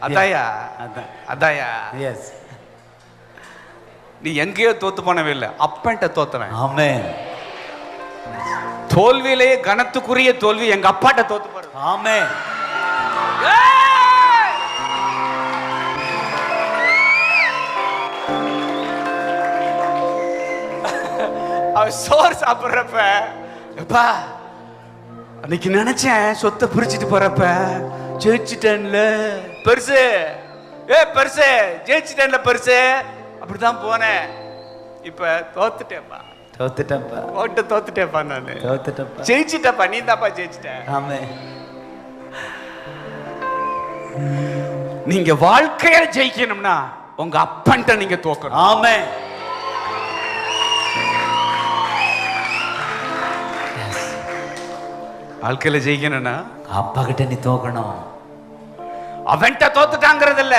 அதாயா அதான். அதாயா எஸ். நீ எங்கேயோ தோத்து போனவே இல்லை, அப்பன்ட்ட தோத்துறேன். ஆமென். தோல்வியிலேயே கனத்துக்குரிய தோல்வி எங்க அப்பாட்ட தோத்து போறது. ஆமென். அவன் சோறு சாப்பிடுறப்ப எப்பா அன்னைக்கு நினைச்சேன் சொத்தை பிரிச்சுட்டு போறப்ப ஜெயிச்சிட்டேன்ல பெருசு, பெருசு ஜெயிச்சிட்டேன்ல பெருசு, அப்படிதான் போனேன். இப்ப தோத்துட்டேப்பா, தோத்துட்டப்பா, ஓட்டு தோத்துட்டேப்பா, நானு தோத்துட்டப்பா, ஜெயிச்சிட்டப்பா, நீ தான்ப்பா ஜெயிச்சிட்ட. ஆமென். நீங்க வாழ்க்கையில ஜெயிக்கணும்னா உங்க அப்பன்ட்ட நீங்க தோக்கணும். ஆமென். வாழ்க்கையில ஜெயிக்கணும்னா அப்பா கிட்ட நீ தோக்கணும். அவன்கிட்ட தோத்துட்டாங்கிறது இல்ல,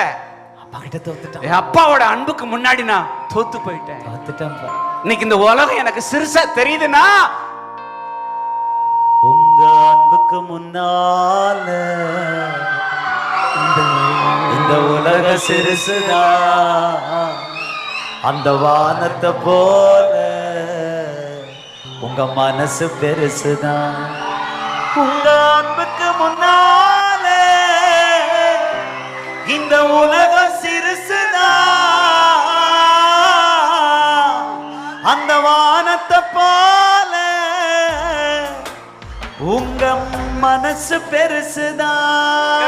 அப்பா கிட்ட தோத்துட்டான். என் அப்பாவோட அன்புக்கு முன்னாடி நான் தோத்து போயிட்டேன். தோத்துட்டப்பா. இன்னைக்கு இந்த உலகம் எனக்கு சிறுசா தெரியுதுன்னா உங்க அன்புக்கு முன்னால இந்த உலக சிறுசுதா, அந்த வானத்தை போல உங்க மனசு பெருசுதான். உங்க அன்புக்கு முன்னால இந்த உலக சிறுசுதா, அந்த வானத்தை போல உங்க மனசு பெருசுதான்.